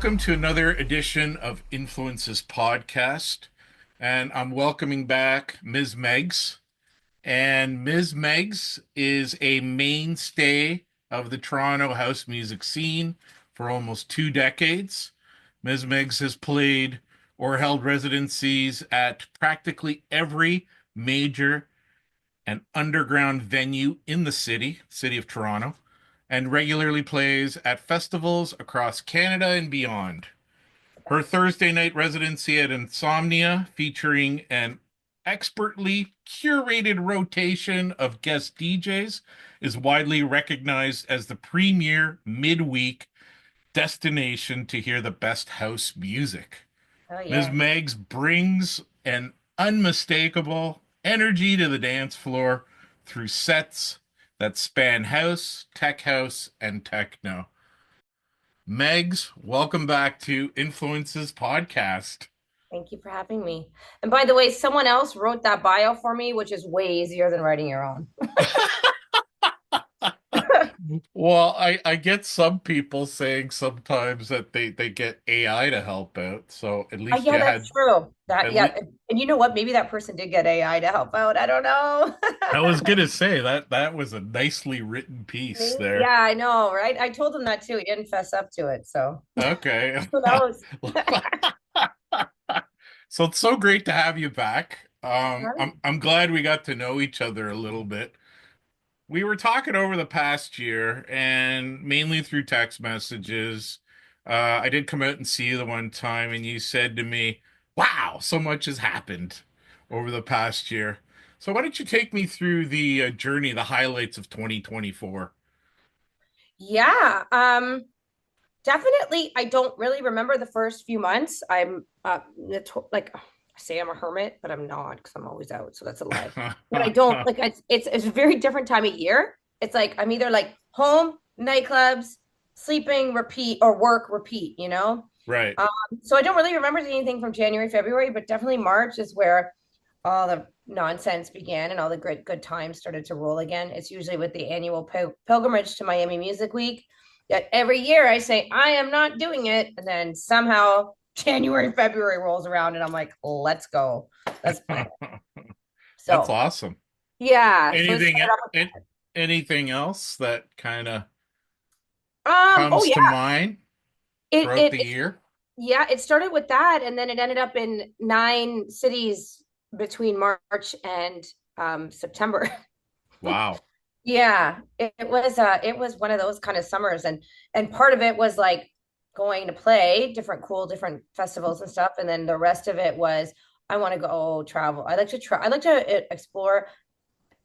Welcome to another edition of Influences Podcast. And I'm welcoming back Ms. Megs. And Ms. Megs is a mainstay of the Toronto house music scene for almost 2 decades. Ms. Megs has played or held residencies at practically every major and underground venue in the city of Toronto, and regularly plays at festivals across Canada and beyond. Her Thursday night residency at Insomnia, featuring an expertly curated rotation of guest DJs, is widely recognized as the premier midweek destination to hear the best house music. Oh Ms. yeah. Megs brings an unmistakable energy to the dance floor through sets that span house, tech house, and techno. Megs, welcome back to Influences Podcast. Thank you for having me. And by the way, someone else wrote that bio for me, which is way easier than writing your own. Well, I get some people saying sometimes that they get AI to help out. So at least Yeah, you that's had true. That at least yeah, and you know what? Maybe that person did get AI to help out. I don't know. I was gonna say that was a nicely written piece Maybe. there. Yeah, I know, right? I told him that too. He didn't fess up to it, so Okay. who knows? So it's so great to have you back. Right. I'm glad we got to know each other a little bit. We were talking over the past year, and mainly through text messages. I did come out and see you the one time, and you said to me, "Wow, so much has happened over the past year." So why don't you take me through the journey, the highlights of 2024? Yeah. Definitely, I don't really remember the first few months. I'm like I say I'm a hermit, but I'm not because I'm always out, so that's a lie. But I don't like it's a very different time of year. It's like I'm either like home, nightclubs, sleeping, repeat, or work, repeat, you know? Right. Um, so I don't really remember anything from January, February, but definitely March is where all the nonsense began and all the great good times started to roll again. It's usually with the annual pilgrimage to Miami Music Week. Yet every year I say I am not doing it, and then somehow January, February rolls around, and I'm like, let's go, let's plan it. That's So awesome. yeah, so it Anything started off an- anything else that kind of oh comes to yeah, mind it throughout it the it year? yeah, it started with that, and then it ended up in 9 cities between March and September. Wow. Yeah, it was one of those kind of summers, and part of it was like going to play different cool different festivals and stuff, and then the rest of it was I want to go travel. I like to explore.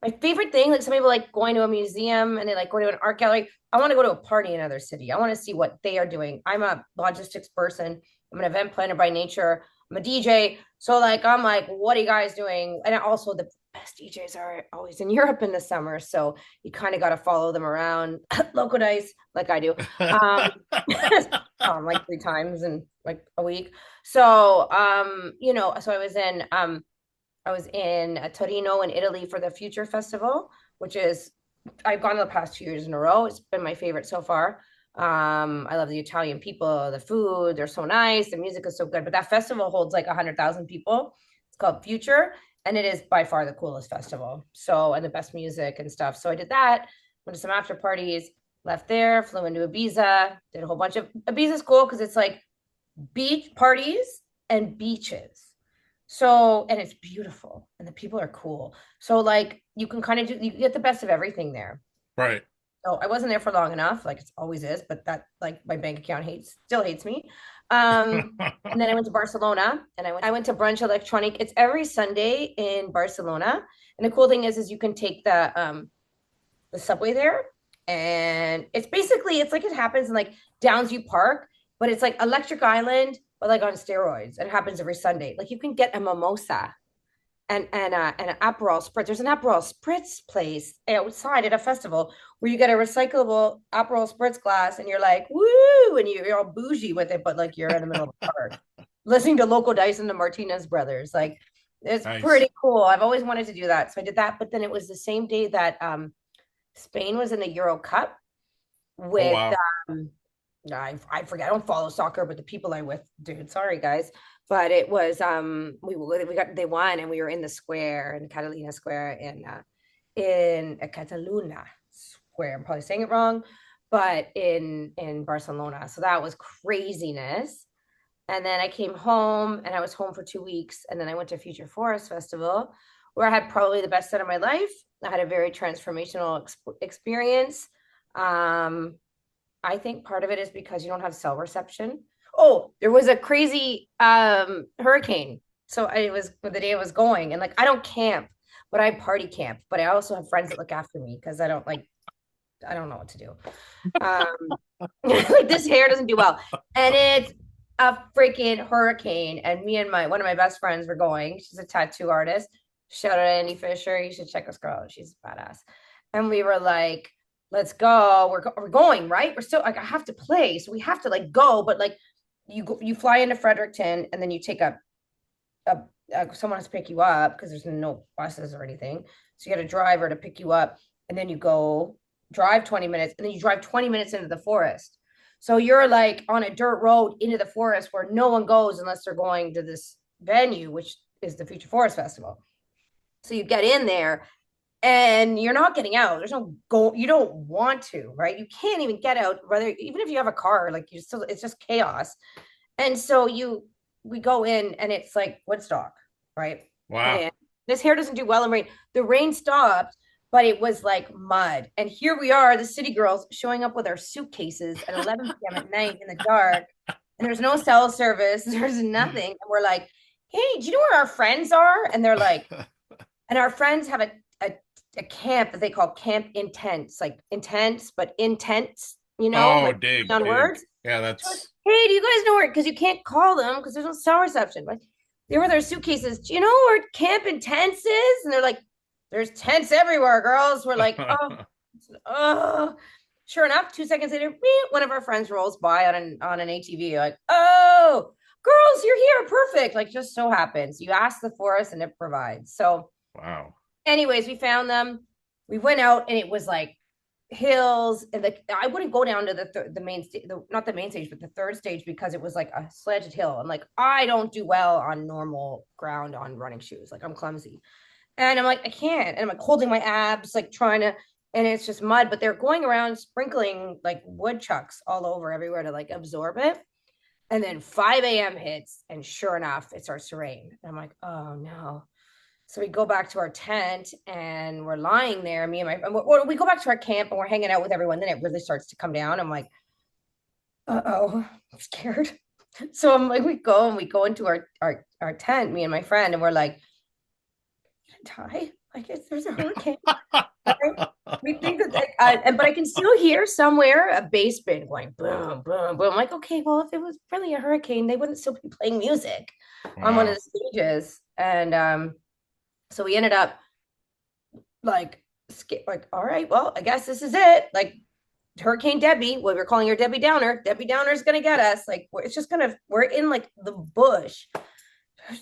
My favorite thing, like some people like going to a museum and they like going to an art gallery. I want to go to a party in another city. I want to see what they are doing. I'm a logistics person. I'm an event planner by nature. I'm a DJ. So like I'm like, what are you guys doing? And also the best DJs are always in Europe in the summer. So you kind of got to follow them around, local dice, like I do. Um, like 3 times in like a week. So so I was in Torino in Italy for the Future Festival, which is I've gone the past 2 years in a row. It's been my favorite so far. I love the Italian people, the food, they're so nice, the music is so good. But that festival holds like 100,000 people. It's called Future, and it is by far the coolest festival. So, and the best music and stuff. So I did that, went to some after parties, left there, flew into Ibiza, did a whole bunch of Ibiza's cool because it's like beach parties and beaches. So, and it's beautiful and the people are cool. So, like, you can kind of do, you get the best of everything there. Right. So, I wasn't there for long enough, like it always is, but that, like, my bank account still hates me. And then I went to Barcelona and I went to Brunch Electronic. It's every Sunday in Barcelona. And the cool thing is you can take the subway there. And it's basically, it's like it happens in like Downsview Park, but it's like Electric Island, but like on steroids. And it happens every Sunday. Like you can get a mimosa and an Aperol Spritz. There's an Aperol Spritz place outside at a festival where you get a recyclable Aperol Spritz glass and you're like, woo, and you're all bougie with it, but like you're in the middle of the park listening to local dice and the Martinez brothers. Like it's Nice. pretty cool. I've always wanted to do that. So I did that, but then it was the same day that Spain was in the Euro Cup Oh with wow. I forget. I don't follow soccer, but the people I'm with, dude. Sorry, guys. But it was we got they won and we were in the square in Catalina Square in Cataluna Square. I'm probably saying it wrong, but in Barcelona. So that was craziness. And then I came home and I was home for 2 weeks. And then I went to Future Forest Festival where I had probably the best set of my life. I had a very transformational experience. Um, I think part of it is because you don't have cell reception. Oh, there was a crazy hurricane. So it was the day I was going, and like I don't camp, but I party camp. But I also have friends that look after me because I don't know what to do. Um, like this hair doesn't do well, and it's a freaking hurricane. And me and my one of my best friends were going. She's a tattoo artist. Shout out to Andy Fisher. You should check this girl out. She's badass. And we were like, let's go. We're going, right? We're still like, I have to play. So we have to like go, but like you fly into Fredericton and then you take a, someone has to pick you up because there's no buses or anything. So you get a driver to pick you up and then you go drive 20 minutes and then you drive 20 minutes into the forest. So you're like on a dirt road into the forest where no one goes unless they're going to this venue, which is the Future Forest Festival. So you get in there and you're not getting out. There's no go. You don't want to, right? You can't even get out. Whether even if you have a car, like you still, it's just chaos. And so we go in, and it's like Woodstock, right? Wow. And this hair doesn't do well in rain. The rain stopped, but it was like mud. And here we are, the city girls, showing up with our suitcases at 11 p.m. at night in the dark. And there's no cell service. There's nothing. And we're like, hey, do you know where our friends are? And they're like, and our friends have a camp that they call Camp Intense, like intense, but intense, Oh, like dig, on dig. words. Yeah, So like, that's hey, do you guys know where? Because you can't call them because there's no cell reception. Like they were their suitcases. Do you know where Camp Intense is? And they're like, there's tents everywhere, girls. We're like, oh. Sure enough, 2 seconds later, one of our friends rolls by on an ATV. Like, oh, girls, you're here, perfect. Like, just so happens. You ask the forest and it provides. So wow. anyways, we found them. We went out and it was like hills and I wouldn't go down to the main stage, not the main stage, but the third stage because it was like a sledged hill. And like I don't do well on normal ground on running shoes. Like I'm clumsy. And I'm like, I can't. And I'm like holding my abs, like trying to, and it's just mud, but they're going around sprinkling like woodchucks all over everywhere to like absorb it. And then 5 a.m. hits, and sure enough, it starts to rain. And I'm like, oh no. So we go back to our tent and we're lying there, me and we go back to our camp and we're hanging out with everyone. Then it really starts to come down. I'm like, oh, I'm scared. So I'm like, we go into our tent, me and my friend, and we're like, die. Like, there's a hurricane. Right? We think that, but I can still hear somewhere a bass band going boom, boom, boom. I'm like, okay, well, if it was really a hurricane, they wouldn't still be playing music on one of Wow. the stages. And so we ended up like like all right, well, I guess this is it. Like Hurricane Debbie, well, we're calling her Debbie Downer. Debbie Downer's gonna get us. Like it's just gonna we're in like the bush.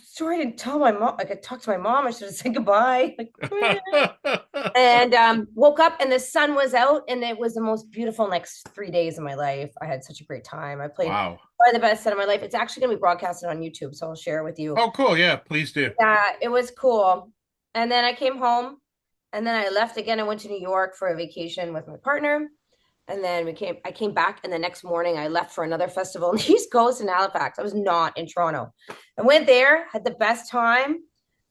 Sorry, I didn't tell my mom. Like I talked to my mom. I should have said goodbye. Like and woke up and the sun was out and it was the most beautiful next 3 days of my life. I had such a great time. I played Wow. probably the best set of my life. It's actually gonna be broadcasted on YouTube, so I'll share it with you. Oh, cool. Yeah, please do. Yeah, it was cool. And then I came home and then I left again. I went to New York for a vacation with my partner. And then I came back and the next morning I left for another festival in the East Coast in Halifax. I was not in Toronto. I went there, had the best time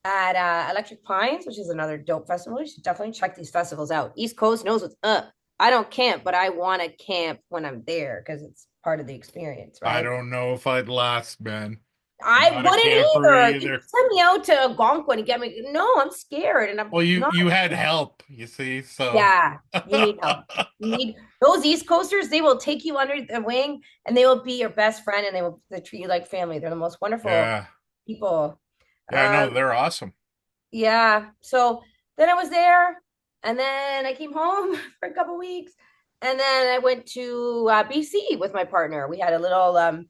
at Electric Pines, which is another dope festival. You should definitely check these festivals out. East Coast knows what's up. I don't camp, but I want to camp when I'm there because it's part of the experience, I right? don't know if I'd last, man. I'm I not a wouldn't camper either. You either. send me out to Algonquin and get me. No, I'm scared, and I'm Well, you not. you had help, you see, so Yeah, you need help. You need those East Coasters. They will take you under the wing, and they will be your best friend, and they treat you like family. They're the most wonderful yeah. people. Yeah, Um, no, they're awesome. yeah. So then I was there, and then I came home for a couple weeks, and then I went to BC with my partner. We had a little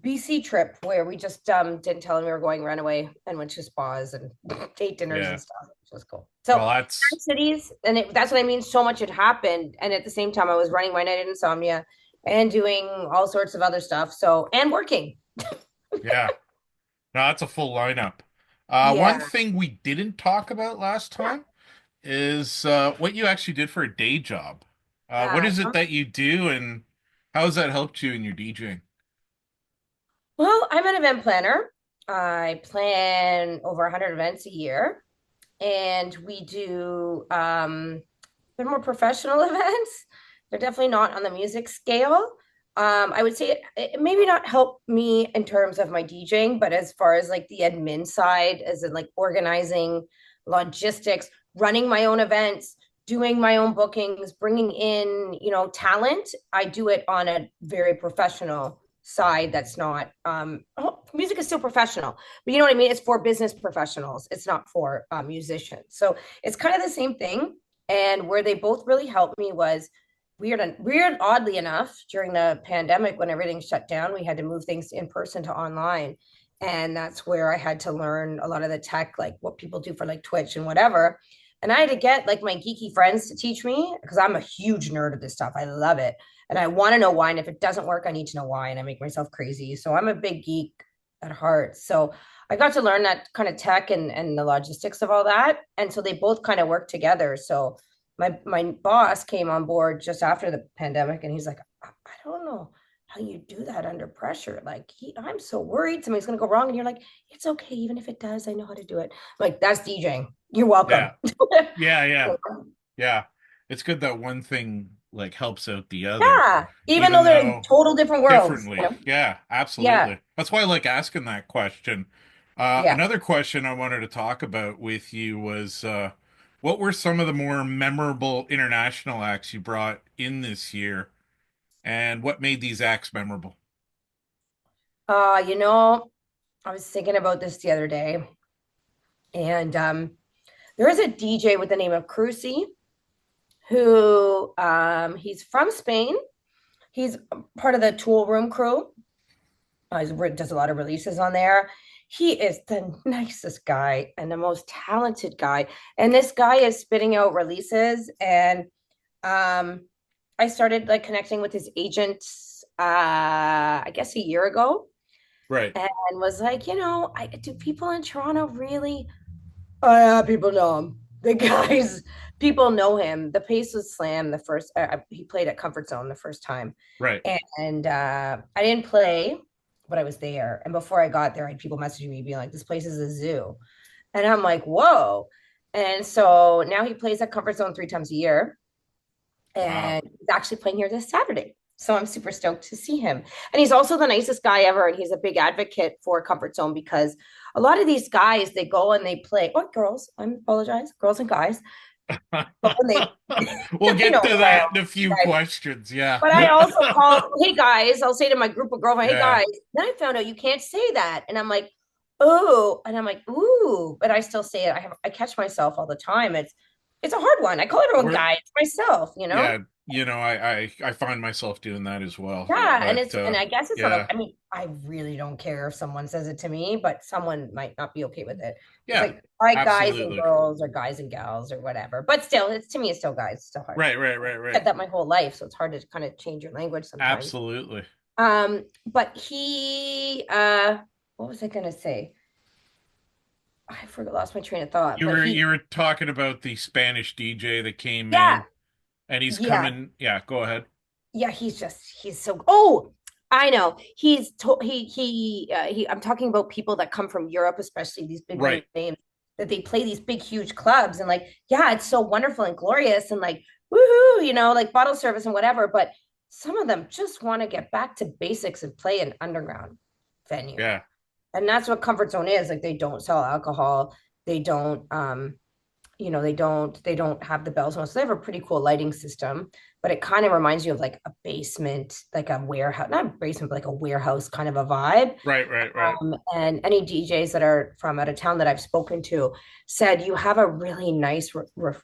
BC trip where we just didn't tell him we were going, ran away, and went to spas and ate dinners and Yeah. stuff, which was cool. So Well, that's cities, and that's what I mean. So much had happened, and at the same time, I was running my night at insomnia, and doing all sorts of other stuff. So, and working. Yeah. No, that's a full lineup. One Yeah. thing we didn't talk about last Yeah. time is what you actually did for a day job. What Yeah. is it that you do, and how has that helped you in your DJing? Well, I'm an event planner. I plan over 100 events a year, and we do they're more professional events. They're definitely not on the music scale. I would say it maybe not help me in terms of my DJing, but as far as like the admin side, as in like organizing, logistics, running my own events, doing my own bookings, bringing in, talent, I do it on a very professional side that's not music is still professional, but you know what I mean? It's for business professionals. It's not for musicians. So it's kind of the same thing. And where they both really helped me was oddly enough, during the pandemic when everything shut down, we had to move things in person to online. And that's where I had to learn a lot of the tech, like what people do for like Twitch and whatever. And I had to get like my geeky friends to teach me because I'm a huge nerd of this stuff. I love it. And I want to know why. And if it doesn't work, I need to know why. And I make myself crazy. So I'm a big geek at heart. So I got to learn that kind of tech and the logistics of all that. And so they both kind of work together. So my boss came on board just after the pandemic, and he's like, I don't know how you do that under pressure. Like I'm so worried something's gonna go wrong. And you're like, it's okay, even if it does, I know how to do it. Like that's DJing. You're welcome. Yeah. Yeah, yeah. Yeah. It's good that one thing like helps out the other, Yeah. Even though even they're in though total different worlds, differently. Yeah, Yeah. absolutely. That's why I like asking that question. Yeah. Another question I wanted to talk about with you was what were some of the more memorable international acts you brought in this year, and what made these acts memorable? Uh, you know, I was thinking about this the other day, and there is a DJ with the name of Crucy who he's from Spain. He's part of the Tool Room crew. He does a lot of releases on there. He is the nicest guy and the most talented guy. And this guy is spitting out releases. And I started like connecting with his agent, I guess a year ago, Right, and was like, do people in Toronto really? Oh yeah, people know him. The guys, people know him. The pace was slam the first. He played at Comfort Zone the first time, right. and I didn't play, but I was there. And before I got there, I had people messaging me being like, "This place is a zoo," and I'm like, "Whoa!" And so now he plays at Comfort Zone 3 times a year, Wow. and he's actually playing here this Saturday. So I'm super stoked to see him. And he's also the nicest guy ever. And he's a big advocate for Comfort Zone because a lot of these guys, they go and they play, oh, girls, I apologize, girls and guys, but when they, We'll you get know, to that in a few right. questions. Yeah. But I also call, hey guys, I'll say to my group of girlfriends, hey Yeah. guys, then I found out you can't say that. And I'm like, oh, and I'm like, ooh, but I still say it. I catch myself all the time. It's a hard one. I call everyone We're guys myself. yeah, I find myself doing that as well. Yeah, and But I guess it's not. yeah. I mean, I really don't care if someone says it to me, but someone might not be okay with it. It's Yeah. like, all right, guys and Absolutely. girls, or guys and gals, or whatever. But still, it's to me, it's still guys. It's still hard. Right, right, right, I've right. said that my whole life, so it's hard to kind of change your language sometimes. Absolutely. But what was I gonna say? I forgot, lost my train of thought. But You were talking about the Spanish DJ that came yeah, in, and he's yeah, coming. Yeah, go ahead. yeah, he's so oh, I know. I'm talking about people that come from Europe, especially these big Right. names, that they play these big huge clubs, and like, yeah, it's so wonderful and glorious and like woohoo, like bottle service and whatever, but some of them just want to get back to basics and play an underground venue. Yeah. And that's what Comfort Zone is. Like they don't sell alcohol, they don't they don't have the bells and whistles. They have a pretty cool lighting system, but it kind of reminds you of like a basement, like a warehouse, not a basement, but like a warehouse kind of a vibe. Right, right, right. And any DJs that are from out of town that I've spoken to said you have a really nice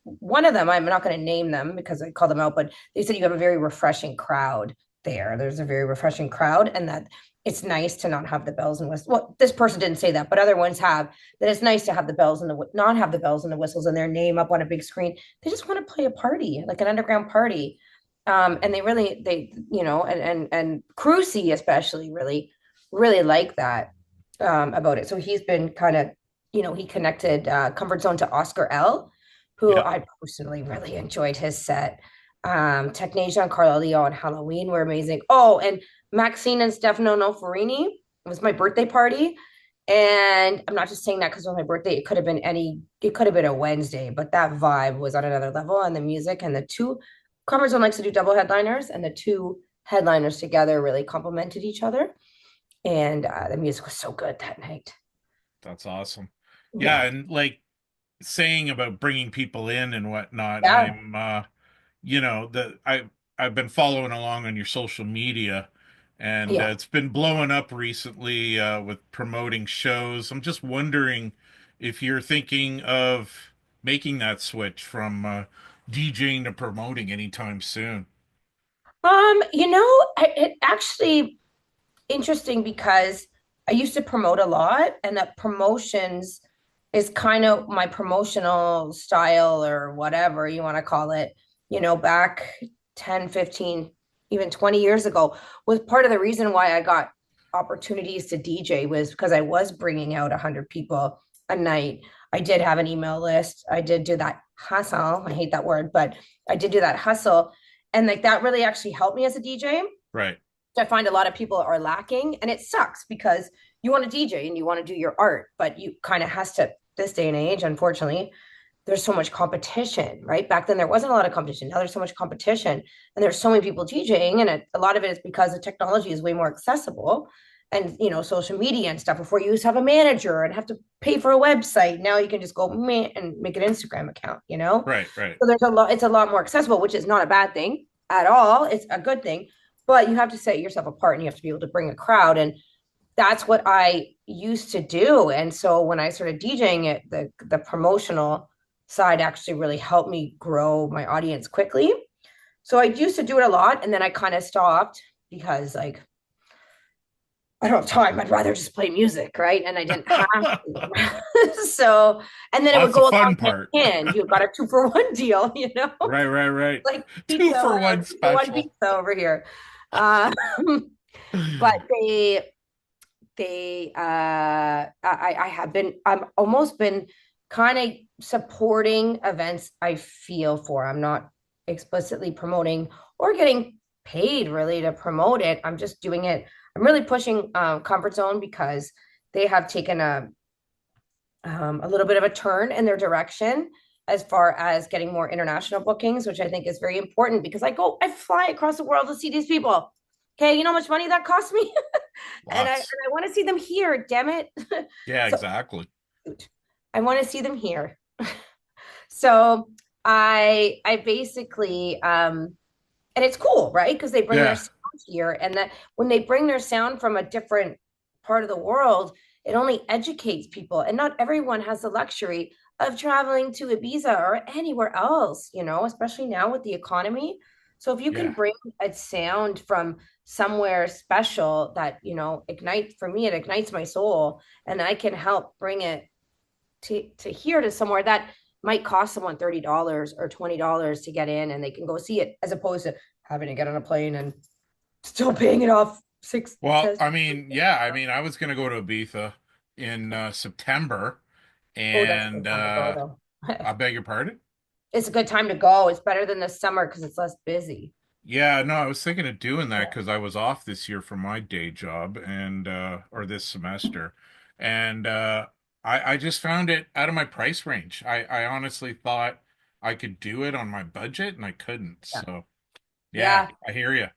one of them, I'm not going to name them because I call them out, but they said you have a very refreshing crowd there. There's a very refreshing crowd, and that it's nice to not have the bells and whistles. Well, this person didn't say that, but other ones have, that it's nice to have the bells and the not have the bells and the whistles and their name up on a big screen. They just want to play a party, like an underground party. And and Crucy especially really like that about it. So he's been kind of, he connected Comfort Zone to Oscar L, who Yeah. I personally really enjoyed his set. Technasia and Carla Leo on Halloween were amazing. Oh, and Maxine and Stefano Noferini. It was my birthday party. And I'm not just saying that because it was my birthday. It could have been a Wednesday, but that vibe was on another level. And the music and the two, Comfort Zone likes to do double headliners, and the two headliners together really complemented each other. And the music was so good that night. That's awesome. Yeah, Yeah. and like saying about bringing people in and whatnot, Yeah. I'm I've been following along on your social media, and Yeah. it's been blowing up recently with promoting shows. I'm just wondering if you're thinking of making that switch from DJing to promoting anytime soon. It actually interesting because I used to promote a lot, and that promotions is kind of my promotional style or whatever you want to call it, back 10, 15, even 20 years ago was part of the reason why I got opportunities to DJ was because I was bringing out 100 people a night. I did have an email list. I did do that hustle. I hate that word, but I did do that hustle. And like that really actually helped me as a DJ. Right. I find a lot of people are lacking, and it sucks because you want to DJ and you want to do your art, but you kind of has to this day and age, unfortunately, there's so much competition, right? Back then there wasn't a lot of competition. Now there's so much competition and there's so many people DJing, and a lot of it is because the technology is way more accessible, and social media and stuff. Before you used to have a manager and have to pay for a website. Now you can just go and make an Instagram account. Right, right. So it's a lot more accessible, which is not a bad thing at all. It's a good thing, but you have to set yourself apart and you have to be able to bring a crowd. And that's what I used to do. And so when I started DJing it, the promotional side actually really helped me grow my audience quickly. So I used to do it a lot, and then I kind of stopped because like I don't have time. I'd rather just play music, right? And I didn't have to. So, and then it Well, would that's the go along fun hand part. in hand. You got a 2-for-1 deal. Right, right, right. Like Two pizza, for one 2-for-1 special. pizza over here. Uh, but I have been, I'm almost been kind of supporting events I feel for. I'm not explicitly promoting or getting paid really to promote it. I'm just doing it. I'm really pushing Comfort Zone because they have taken a little bit of a turn in their direction as far as getting more international bookings, which I think is very important because I fly across the world to see these people. Okay, you know how much money that costs me? And Lots. I want to see them here, damn it. Yeah, So exactly. I want to see them here. So I basically and it's cool, right? Because they bring their Yeah, sound here, and that when they bring their sound from a different part of the world, it only educates people, and not everyone has the luxury of traveling to Ibiza or anywhere else, especially now with the economy. So if you can yeah. bring a sound from somewhere special that, ignites for me, it ignites my soul, and I can help bring it to here to somewhere that might cost someone $30 or $20 to get in, and they can go see it as opposed to having to get on a plane and still paying it off six Well, says I mean, yeah, I mean, I was gonna go to Ibiza in September, oh, that's a good and time to go though. I beg your pardon? It's a good time to go. It's better than the summer because it's less busy. Yeah, no, I was thinking of doing that Yeah. because I was off this year from my day job and or this semester. And I just found it out of my price range. I honestly thought I could do it on my budget and I couldn't. Yeah. So yeah, Yeah. I hear you.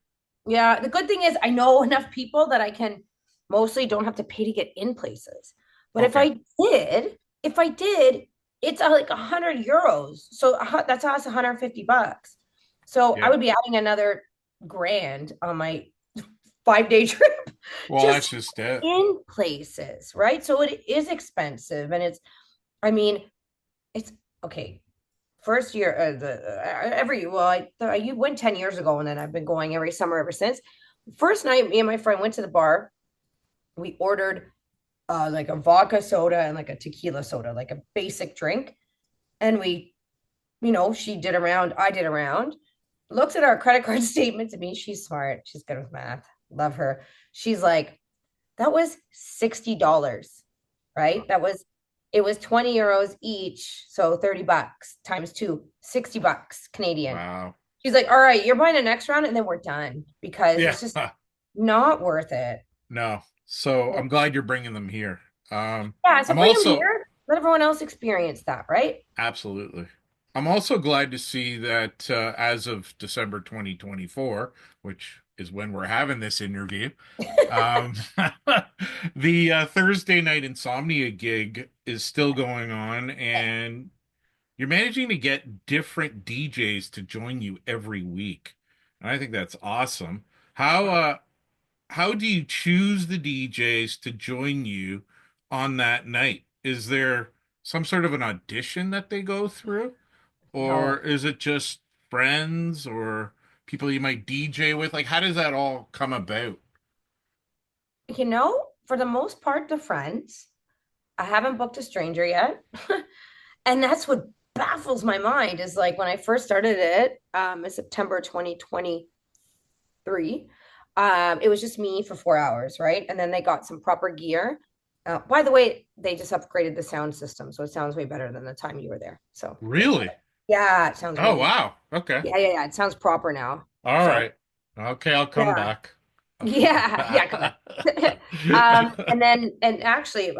Yeah. The good thing is I know enough people that I can mostly don't have to pay to get in places. But Okay. if I did, it's like 100 euros. So that's us $150. So I Yeah. would be adding another grand on my 5-day trip Well, just that's just it. in places, right? So it is expensive, and I mean, it's okay. First year, every well, you went 10 years ago, and then I've been going every summer ever since. First night, me and my friend went to the bar. We ordered like a vodka soda and like a tequila soda, like a basic drink, and she did a round, I did a round, looks at our credit card statement to me. She's smart. She's good with math. Love her. She's like, that was $60, right? It was 20 euros each. So 30 bucks times two, $60 Canadian. Wow. She's like, all right, you're buying the next round and then we're done because Yeah. it's just not worth it. No. So I'm glad you're bringing them here. Yeah. So I'm bring them also here. Let everyone else experience that, right? absolutely. I'm also glad to see that as of December 2024, which is when we're having this interview, um, the Thursday night insomnia gig is still going on, and you're managing to get different DJs to join you every week. And I think that's awesome. How do you choose the DJs to join you on that night? Is there some sort of an audition that they go through? Or No. is it just friends or people you might DJ with? Like, how does that all come about? For the most part, the friends. I haven't booked a stranger yet. And that's what baffles my mind is like when I first started it in September 2023, it was just me for 4 hours, right? And then they got some proper gear. By the way, they just upgraded the sound system, so it sounds way better than the time you were there. So there you go. Really? Yeah, it sounds Oh, way better. wow. Okay. Yeah. It sounds proper now. All So right. Okay, I'll come yeah, back. yeah, come back. And actually,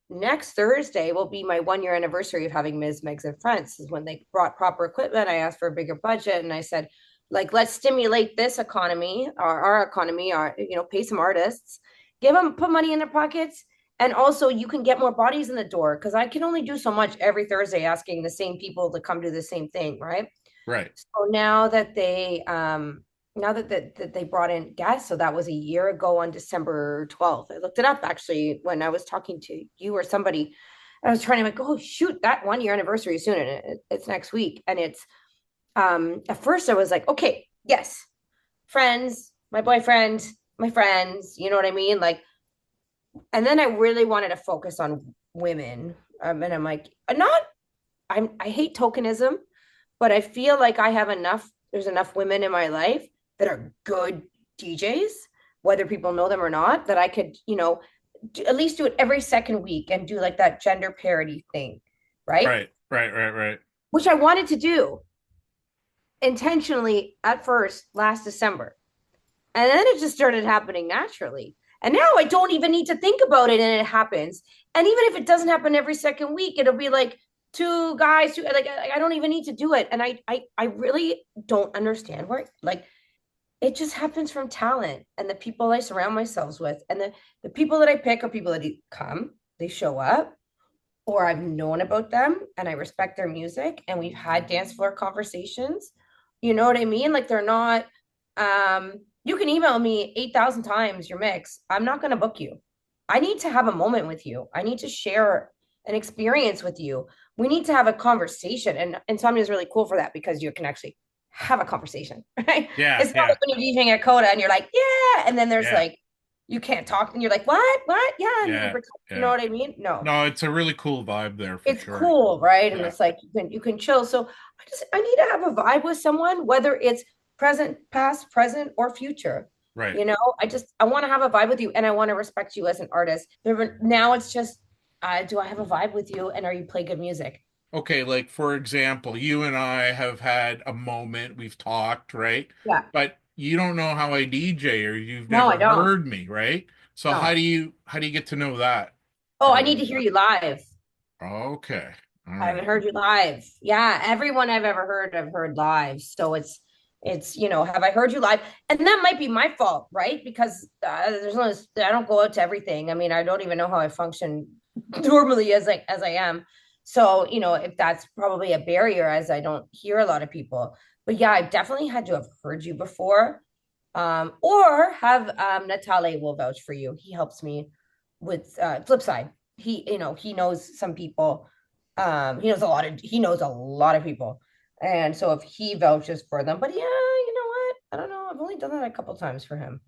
next Thursday will be my 1 year anniversary of having Ms. Megs and Friends. Is when they brought proper equipment. I asked for a bigger budget, and I said, like, let's stimulate this economy, our economy, pay some artists, give them put money in their pockets, and also you can get more bodies in the door because I can only do so much every Thursday asking the same people to come do the same thing, right? Right. So now that they brought in guests, so that was a year ago on December 12th. I looked it up actually when I was talking to you or somebody. I was trying to like, oh shoot, that 1 year anniversary is soon, and it's next week. And it's at first I was like, okay, yes, friends, my boyfriend, my friends, you know what I mean? Like, and then I really wanted to focus on women. And I'm like, not I hate tokenism, but I feel like I have enough, there's enough women in my life that are good DJs, whether people know them or not, that I could, at least do it every second week and do like that gender parity thing, right? Right. Which I wanted to do intentionally at first last December. And then it just started happening naturally. And now I don't even need to think about it and it happens. And even if it doesn't happen every second week, it'll be like two guys, like I don't even need to do it. And I really don't understand where like it just happens from talent and the people I surround myself with. And the people that I pick are people that come, they show up, or I've known about them and I respect their music and we've had dance floor conversations. You know what I mean? Like they're not you can email me 8,000 times your mix. I'm not going to book you. I need to have a moment with you. I need to share an experience with you. We need to have a conversation. And insomnia is really cool for that because you can actually have a conversation, right? Yeah, It's not yeah, like when you're DJing at Coda and you're like, yeah, and then there's yeah, like you can't talk and you're like, what? Yeah, and you yeah, pretend, you know yeah. what I mean? No, No, it's a really cool vibe there for it's sure. cool, right? And Yeah, it's like you can chill. So I need to have a vibe with someone, whether it's present, past, present, or future. right. I want to have a vibe with you, and I want to respect you as an artist. Now it's just, do I have a vibe with you, and are you play good music? Okay, like for example, you and I have had a moment, we've talked, right? Yeah. But you don't know how I DJ or you've No, I never don't. heard me, right? So No. how do you get to know that Oh, I part need of to it? hear you live. Okay. All I haven't right. heard you live. Yeah, everyone I've ever heard, I've heard live. So have I heard you live? And that might be my fault, right? Because I don't go out to everything. I mean, I don't even know how I function normally as I am. So, if that's probably a barrier as I don't hear a lot of people. But yeah, I definitely had to have heard you before. Or have Natale will vouch for you. He helps me with flip side. He knows some people. He knows a lot of people. And so if he vouches for them, but yeah, you know what? I don't know. I've only done that a couple times for him.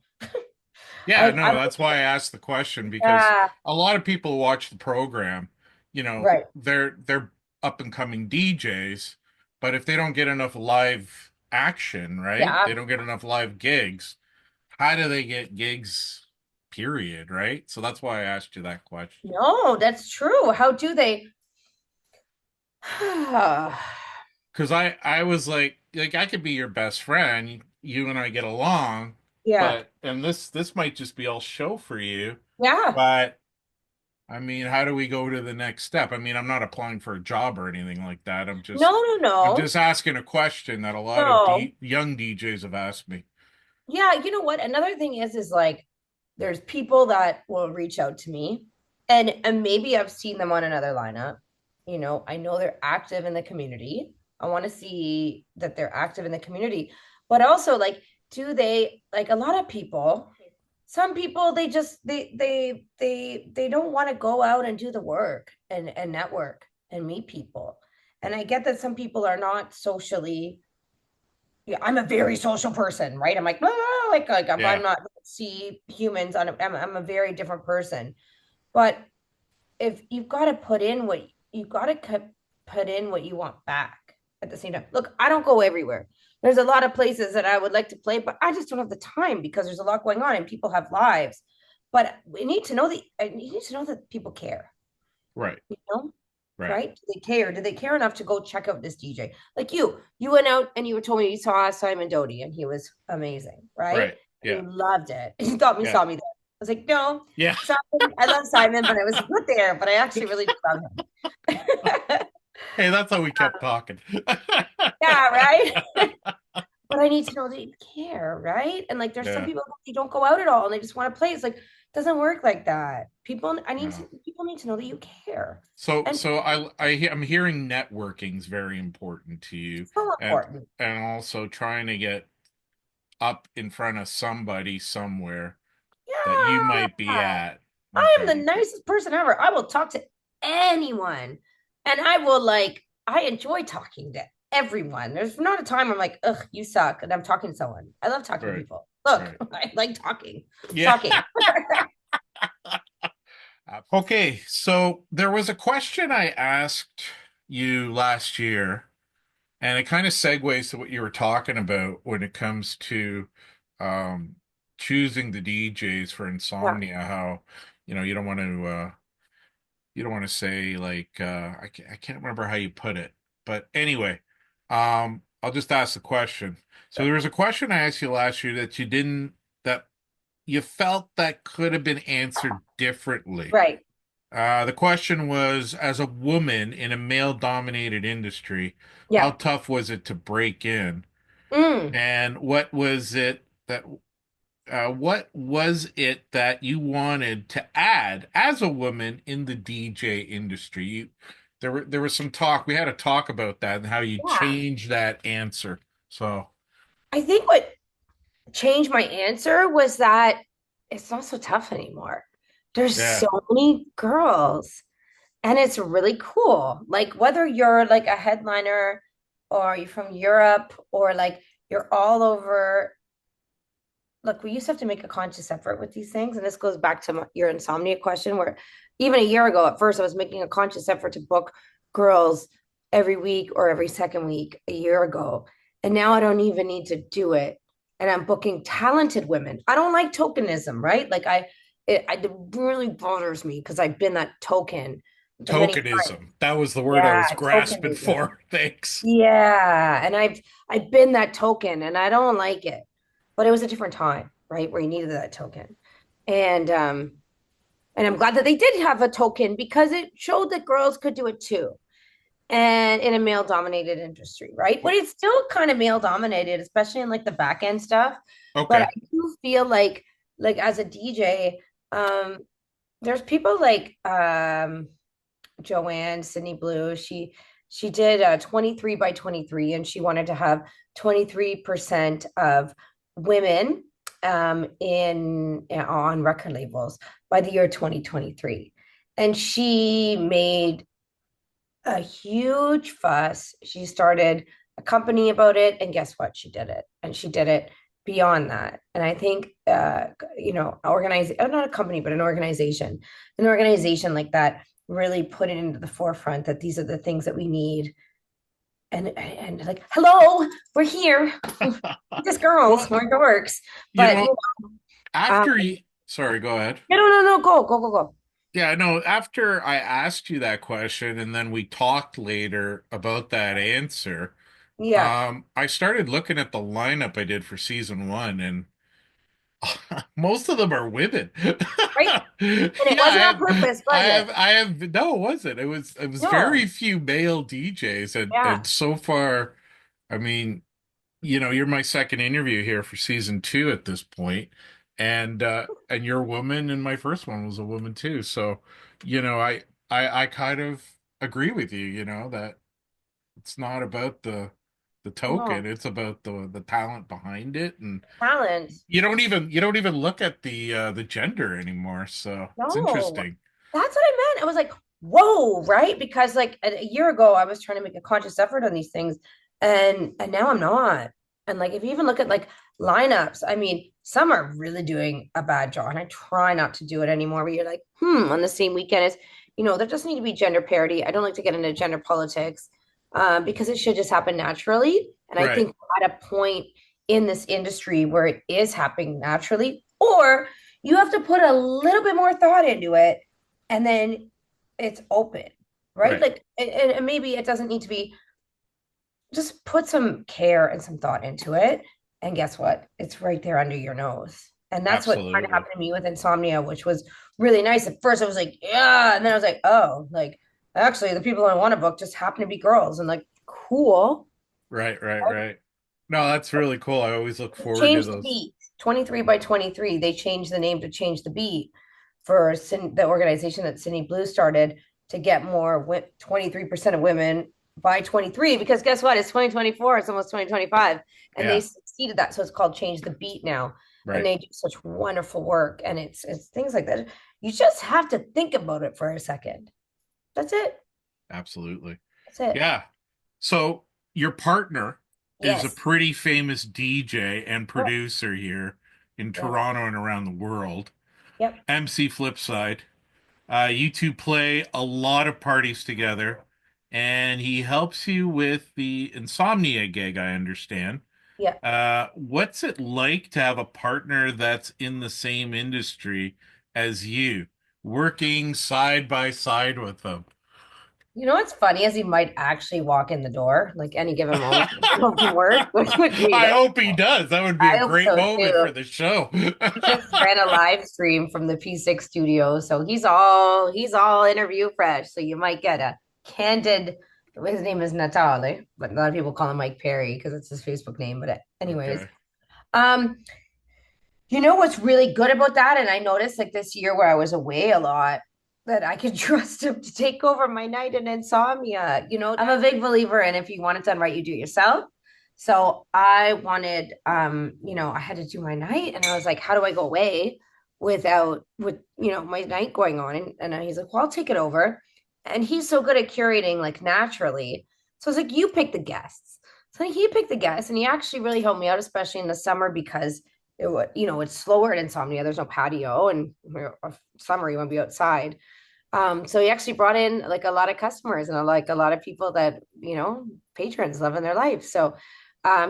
Yeah, no, I'm that's why I asked the question because yeah, a lot of people watch the program, right. they're up and coming DJs, but if they don't get enough live action, right? They Yeah. don't get enough live gigs. How do they get gigs, period, right? So that's why I asked you that question. No, that's true. How do they? Because I was like I could be your best friend, you and I get along, Yeah. but and this might just be all show for you, Yeah. but I mean, how do we go to the next step? I mean, I'm not applying for a job or anything like that. No, no, I'm no. just asking a question that a lot of No. young DJs have asked me. Yeah, you know what? Another thing is like there's people that will reach out to me and maybe I've seen them on another lineup. You know, I know they're active in the community. I want to see that they're active in the community. But also like do they like a lot of people, some people they just they don't want to go out and do the work and network and meet people. And I get that some people are not socially, yeah, I'm a very social person, right? I'm like, "Ah," like if I'm Yeah, not see humans on, I'm a very different person. But if you've got to put in what you've got to put in what you want back at the same time. Look, I don't go everywhere. There's a lot of places that I would like to play, but I just don't have the time because there's a lot going on and people have lives. But we need to know that you need to know that people care, right, you know? right, Right? Do they care? Do they care enough to go check out this DJ? Like you went out and you told me you saw Simon Doty and he was amazing, right? right. And Yeah, you loved it. You thought me yeah, saw me there. I was like, no, yeah. Simon, I love Simon, but I was not there, but I actually really did love him. Hey, that's how we kept talking. Yeah, right. But I need to know that you care, right? And like there's some Yeah, people they don't go out at all and they just want to play. It's like it doesn't work like that. no. People need to know that you care. So, And I'm hearing networking's very important to you, so and important. also trying to get up in front of somebody somewhere that you might be Yeah. at. I am the Okay, nicest person ever. I will talk to anyone. And I will like, I enjoy talking to everyone. There's not a time I'm like, ugh, you suck. And I'm talking to someone. I love talking to right, people. Look, right. I like talking. Yeah. Talking. Okay, so there was a question I asked you last year, and it kind of segues to what you were talking about when it comes to um, choosing the DJs for Yeah. insomnia. How, you don't want to say like I can't remember how you put it, but anyway, I'll just ask the question. So there was a question I asked you last year that you felt that could have been answered differently. Right. The question was, as a woman in a male-dominated industry, how Yeah. tough was it to break in? Mm. And what was it that you wanted to add as a woman in the DJ industry? There was some talk. We had a talk about that and how you Yeah. changed that answer. So, I think what changed my answer was that it's not so tough anymore. There's yeah, so many girls and it's really cool. Like whether you're like a headliner or you're from Europe or like you're all over. Look, we used to have to make a conscious effort with these things. And this goes back to your insomnia question, where even a year ago, at first, I was making a conscious effort to book girls every week or every second week a year ago. And now I don't even need to do it. And I'm booking talented women. I don't like tokenism, right? Like it really bothers me because I've been that token many times. tokenism. That was the word I was Yeah, grasping tokenism. for. Thanks. Yeah, and I've been that token and I don't like it. But it was a different time, right? Where you needed that token. And and I'm glad that they did have a token because it showed that girls could do it too. And in a male dominated industry, right? But it's still kind of male dominated, especially in like the back end stuff. But I Okay. do feel like as a DJ, there's people like Joanne, Sydney Blue, she did 23 by 23 and she wanted to have 23% of women in on record labels by the year 2023. And she made a huge fuss. She started a company about it and guess what? She did it. And she did it beyond that. And I think organize not a company but an organization like that really put it into the forefront that these are the things that we need and like, hello, we're here. Just girls, Well, we're dorks. you But know, um, after you, sorry, go ahead. no, no, no, no, go. Yeah, no, after I asked you that question and then we talked later about that answer, Yeah, I started looking at the lineup I did for season one, and most of them are women. right. And it Yeah, wasn't on purpose, was it? no, it wasn't. It was very No. few male DJs, and Yeah. so far, I mean, you're my second interview here for season two at this point, and you're a woman, and my first one was a woman too. So, I kind of agree with you, that it's not about the token, No. it's about the talent behind it, and Talent. you don't even look at the gender anymore. So it's No. interesting. That's what I meant. I was like, whoa, right? Because like a year ago, I was trying to make a conscious effort on these things, and now I'm not. And like if you even look at like lineups, I mean, some are really doing a bad job, and I try not to do it anymore. Where you're like, on the same weekend is, there doesn't need to be gender parity. I don't like to get into gender politics, because it should just happen naturally. And I Right, think we're at a point in this industry where it is happening naturally, or you have to put a little bit more thought into it, and then it's open, right? right. Like, and maybe it doesn't need to be, just put some care and some thought into it. And guess what? It's right there under your nose. And that's what kind of Absolutely. happened to me with insomnia, which was really nice. At first, I was like, yeah. And then I was like, oh, like, actually, the people I want to book just happen to be girls. And like, cool. Right, right, right. No, that's really cool. I always look forward to Change the those. beat. 23 by 23. They changed the name to change the beat for the organization that Sydney Blue started to get more 23% of women by 23, because guess what? It's 2024, it's almost 2025. And they Yeah, succeeded that. So it's called Change the Beat now. And right. they do such wonderful work. And it's things like that. You just have to think about it for a second. That's it. Absolutely. That's it. Yeah. So your partner is a Yes. pretty famous DJ and Yep. producer here in Yep. Toronto and around the world. Yep. MC Flipside. You two play a lot of parties together, and he helps you with the insomnia gig, I understand. Yep. What's it like to have a partner that's in the same industry as you, working side by side with them? You know what's funny is he might actually walk in the door like any given moment from work, which would be I like, hope he does. That would be a I hope great so moment too. for the show. He just ran a live stream from the P6 studio, so he's all interview fresh. So you might get a candid. His name is Natale, but a lot of people call him Mike Perry because it's his Facebook name. But anyways, Okay. um, you know what's really good about that? And I noticed like this year where I was away a lot, that I could trust him to take over my night in insomnia. I'm a big believer in, if you want it done right, you do it yourself. So I wanted, I had to do my night, and I was like, how do I go away with my night going on? And he's like, well, I'll take it over. And he's so good at curating like naturally. So I was like, you pick the guests. So he picked the guests, and he actually really helped me out, especially in the summer, because it's slower at insomnia. There's no patio, and summer you want to be outside. So he actually brought in like a lot of customers, and like a lot of people that, patrons love in their life. So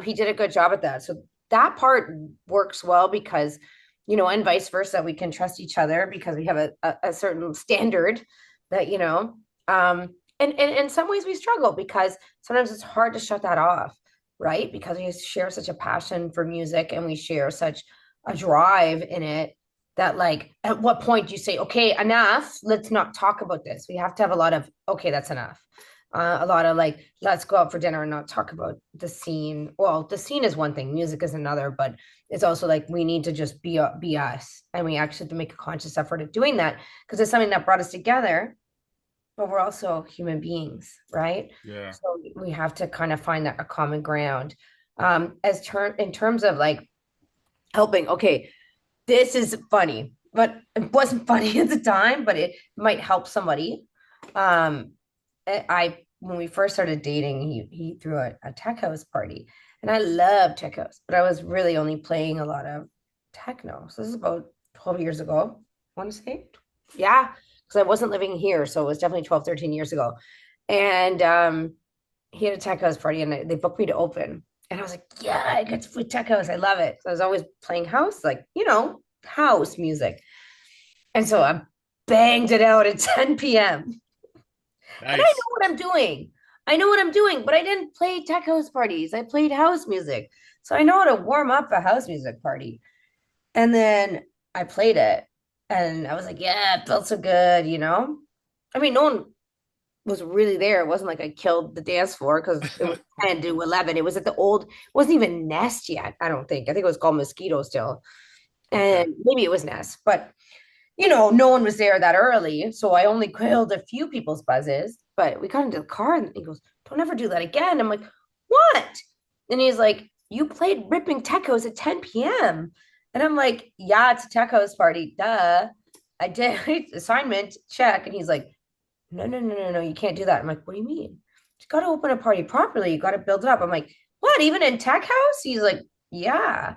he did a good job at that. So that part works well because, and vice versa, we can trust each other because we have a certain standard that, and in some ways we struggle because sometimes it's hard to shut that off, right? Because we share such a passion for music, and we share such a drive in it, that like at what point do you say, okay, enough, let's not talk about this. We have to have a lot of, okay, that's enough. A lot of like, let's go out for dinner and not talk about the scene. Well, the scene is one thing, music is another, but it's also like we need to just be us, and we actually have to make a conscious effort of doing that because it's something that brought us together, but we're also human beings, right? Yeah. So we have to kind of find that a common ground. In terms of like helping, okay, this is funny, but it wasn't funny at the time, but it might help somebody. Um, I When we first started dating, he threw a tech house party, and I love tech house, but I was really only playing a lot of techno. So this is about 12 years ago, I want to say. Yeah, because I wasn't living here, so it was definitely 12, 13 years ago. And he had a tech house party and they booked me to open. And I was like, yeah, I get to play tech house. I love it. So I was always playing house, like, house music. And so I banged it out at 10 p.m. And I know Nice. what I'm doing. I know what I'm doing, but I didn't play tech house parties. I played house music. So I know how to warm up a house music party. And then I played it and I was like, yeah, it felt so good. I mean, no one was really there. It wasn't like I killed the dance floor because it was 10 to 11. It was at the old, it wasn't even Nest yet, I don't think. I think it was called Mosquito still. Okay. And maybe it was Nest, but no one was there that early. So I only killed a few people's buzzes. But we got into the car and he goes, don't ever do that again. I'm like, what? And he's like, you played ripping techos at 10 p.m. And I'm like, yeah, it's a techos party. Duh. I did assignment check. And he's like, no, no, no, no, no, you can't do that. I'm like, what do you mean? You got to open a party properly. You got to build it up. I'm like, what? Even in tech house? He's like, yeah.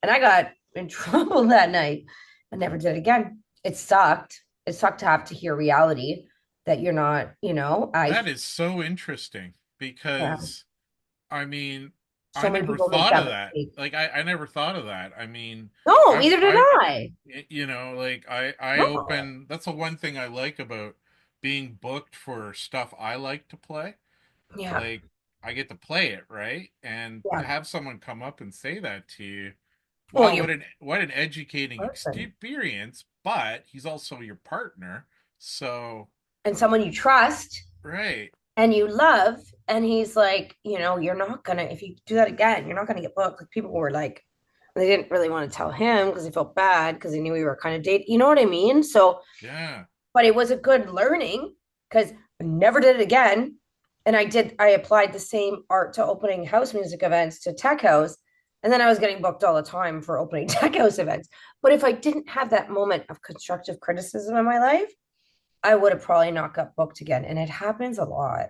And I got in trouble that night. I never did it again. It sucked. It sucked to have to hear reality that you're not, That is so interesting yeah, because I mean, I so many never people make thought that of that. mistake. Like I never thought of that. I mean, No, neither did I I. like I No. open, that's the one thing I like about being booked for stuff I like to play. Yeah. Like I get to play it, right? And to Yeah. have someone come up and say that to you, Well, wow, your what an educating person experience, but he's also your partner. So, and someone you trust right. and you love. And he's like, you're not gonna, if you do that again, you're not gonna get booked. Like people were like, they didn't really want to tell him because they felt bad because they knew we were kind of dating. You know what I mean? So, Yeah. but it was a good learning because I never did it again. And I applied the same art to opening house music events to tech house. And then I was getting booked all the time for opening tech house events. But if I didn't have that moment of constructive criticism in my life, I would have probably not got booked again. And it happens a lot.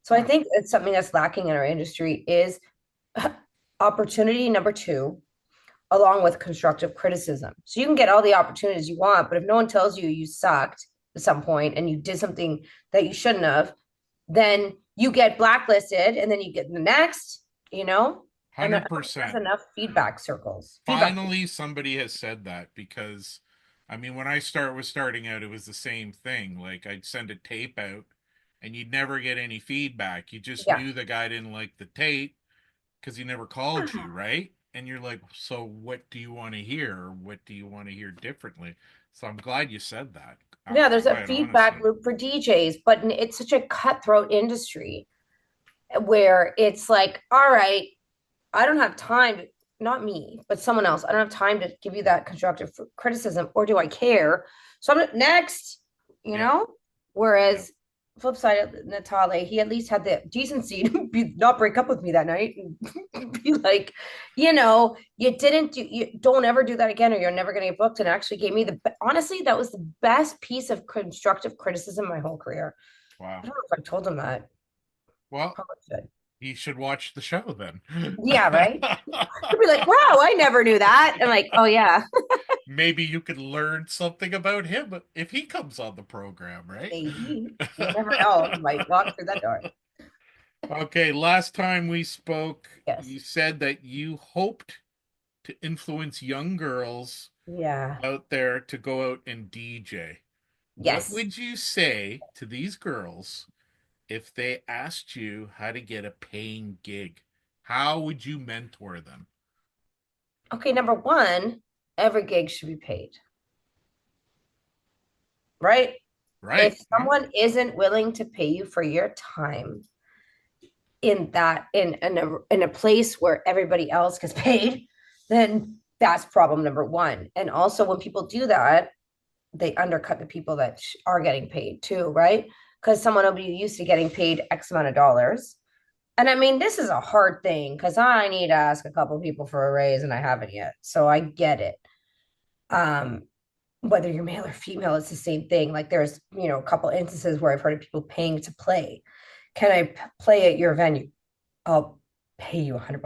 So I Huh. think it's something that's lacking in our industry is opportunity number two, along with constructive criticism. So you can get all the opportunities you want, but if no one tells you you sucked at some point and you did something that you shouldn't have, then you get blacklisted and then you get the next, you know? And I don't think there's 100%. enough feedback circles. Feedback. Finally, somebody has said that because, I mean, when I was starting out, it was the same thing. Like I'd send a tape out, and you'd never get any feedback. You just Yeah. knew the guy didn't like the tape because he never called you, right? And you're like, so what do you want to hear? Or what do you want to hear differently? So I'm glad you said that. Yeah, there's a Quite feedback honestly. loop for DJs, but it's such a cutthroat industry where it's like, all right, I don't have time, not me, but someone else. I don't have time to give you that constructive criticism, or do I care? So I'm next, you Yep. know? Yep. Whereas flip side of Natale, he at least had the decency to not break up with me that night and be like, you didn't do, you don't ever do that again, or you're never going to get booked. And actually gave me honestly, that was the best piece of constructive criticism my whole career. I Wow. don't know if I told him that. Well, Probably should. he should watch the show then. Yeah, right. He'd be like, wow, I never knew that. I'm like, oh yeah, Maybe you could learn something about him if he comes on the program, right? maybe. You never know. He might walk through that door. Okay, last time we spoke, Yes. you said that you hoped to influence young girls Yeah. out there to go out and DJ. What Yes. would you say to these girls if they asked you how to get a paying gig? How would you mentor them? Okay, number one, every gig should be paid, right? Right. If No? someone isn't willing to pay you for your time in a place where everybody else gets paid, then that's problem number one. And also when people do that, they undercut the people that are getting paid too, right? Because someone will be used to getting paid X amount of dollars. And I mean, this is a hard thing because I need to ask a couple people for a raise and I haven't yet. So I get it. Um, whether you're male or female, it's the same thing. Like there's, a couple instances where I've heard of people paying to play. Can I play at your venue? I'll pay you $100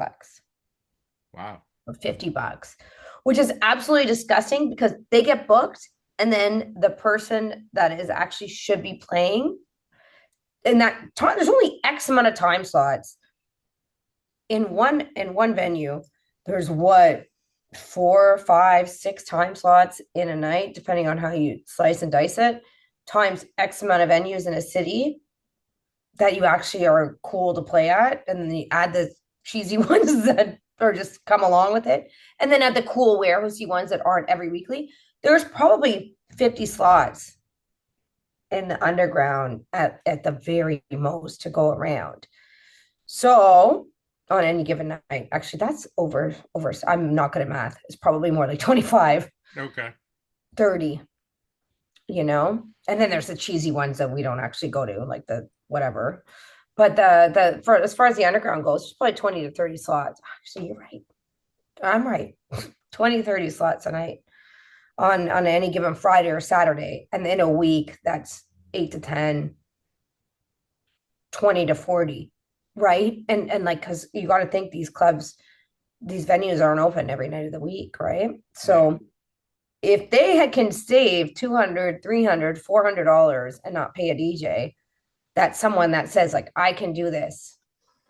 Wow. or $50, which is absolutely disgusting because they get booked and then the person that is actually should be playing in that time, there's only X amount of time slots in one venue. There's what, 4, 5, 6 time slots in a night, depending on how you slice and dice it, times X amount of venues in a city that you actually are cool to play at, and then you add the cheesy ones that are just come along with it, and then add the cool warehousey ones that aren't every weekly. There's probably 50 slots in the underground at the very most to go around. So on any given night, actually, that's over. I'm not good at math. It's probably more like 25, Okay. 30, and then there's the cheesy ones that we don't actually go to, like the whatever. But the for as far as the underground goes, it's probably 20 to 30 slots. Actually, you're right. I'm right. 20 to 30 slots a night on any given Friday or Saturday. And in a week, that's 8 to 10, 20 to 40, right? And like, because you got to think these clubs, these venues aren't open every night of the week, right? So if they can save $200, $300, $400 and not pay a DJ, that's someone that says, like, I can do this.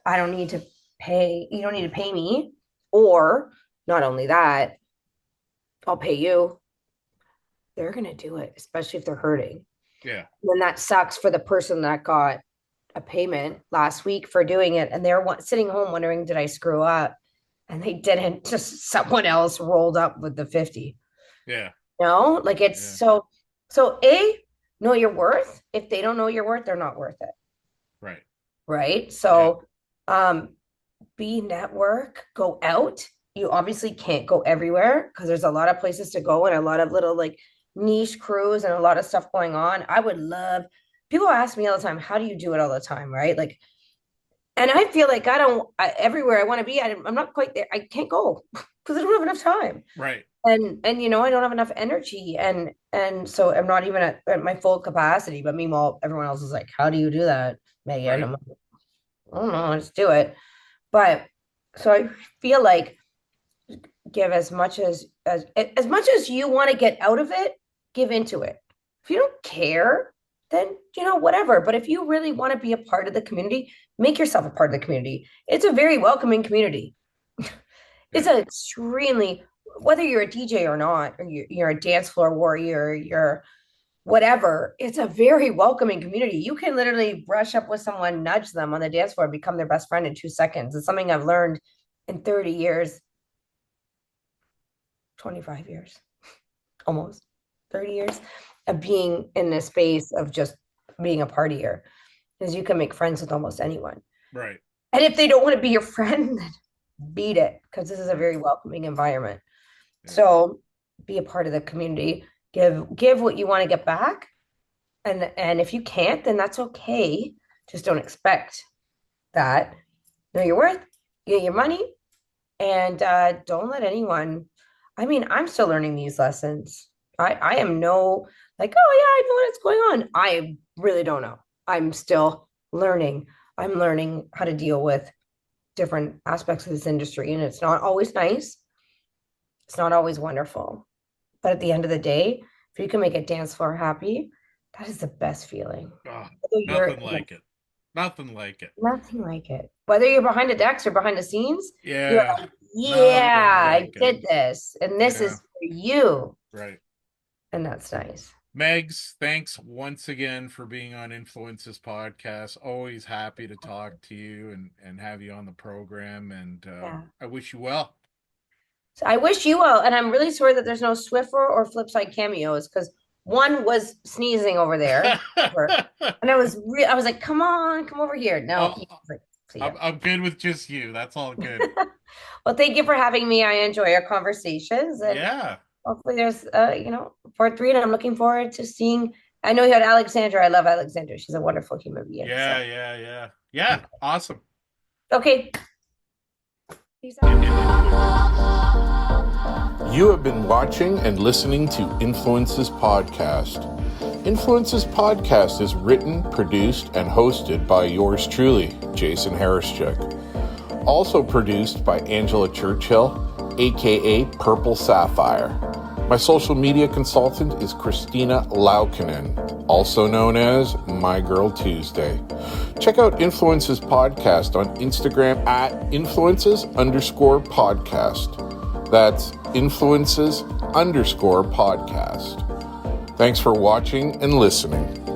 I don't need to pay, you don't need to pay me. Or not only that, I'll pay you. They're going to do it, especially if they're hurting. Yeah. Then that sucks for the person that got a payment last week for doing it. And they're sitting home wondering, did I screw up? And they didn't, just someone else rolled up with the 50. Yeah. Like it's so know your worth. If they don't know your worth, they're not worth it. Right. Right. So, be network, go out. You obviously can't go everywhere because there's a lot of places to go and a lot of little like niche crews and a lot of stuff going on. I would love, people ask me all the time, how do you do it all the time? Right. Like, and I feel like everywhere I want to be, I'm not quite there. I can't go because I don't have enough time. Right. And I don't have enough energy, and so I'm not even at my full capacity. But meanwhile, everyone else is like, "How do you do that, Megan?" Right. I'm like, "I don't know, let's do it." But so I feel like give as much as you want to get out of it, give into it. If you don't care, then whatever. But if you really want to be a part of the community, make yourself a part of the community. It's a very welcoming community. It's an extremely, whether you're a DJ or not, or you're a dance floor warrior, you're whatever, it's a very welcoming community. You can literally brush up with someone, nudge them on the dance floor, become their best friend in 2 seconds. It's something I've learned in 30 years, 25 years, almost 30 years of being in this space of just being a partier, because you can make friends with almost anyone. Right. And if they don't want to be your friend, then beat it, because this is a very welcoming environment. So be a part of the community, give what you want to get back. And if you can't, then that's okay. Just don't expect that. Know your worth, get your money, and don't let anyone, I'm still learning these lessons. I am like, oh yeah, I know what's going on. I really don't know. I'm still learning. I'm learning how to deal with different aspects of this industry, and it's not always nice. It's not always wonderful. But at the end of the day, if you can make a dance floor happy, that is the best feeling. Nothing like it. Nothing like it. Nothing like it. Whether you're behind the decks or behind the scenes, you're like, I did this, and this is for you. Right. And that's nice. Megs, thanks once again for being on Influences Podcast. Always happy to talk to you and have you on the program. And I wish you well. So I wish you well. And I'm really sorry that there's no Swiffer or Flipside cameos, because one was sneezing over there. And I was like, come over here. No, I'm good with just you. That's all good. Well, thank you for having me. I enjoy our conversations. And hopefully there's part 3, and I'm looking forward to seeing. I know you had Alexandra. I love Alexandra. She's a wonderful human being. Yeah. Awesome. Okay. You have been watching and listening to Influences Podcast. Influences Podcast is written, produced, and hosted by yours truly, Jason Harrischuk. Also produced by Angela Churchill, aka Purple Sapphire. My social media consultant is Christina Laukinen, also known as My Girl Tuesday. Check out Influences Podcast on Instagram at influences_podcast. That's influences_podcast. Thanks for watching and listening.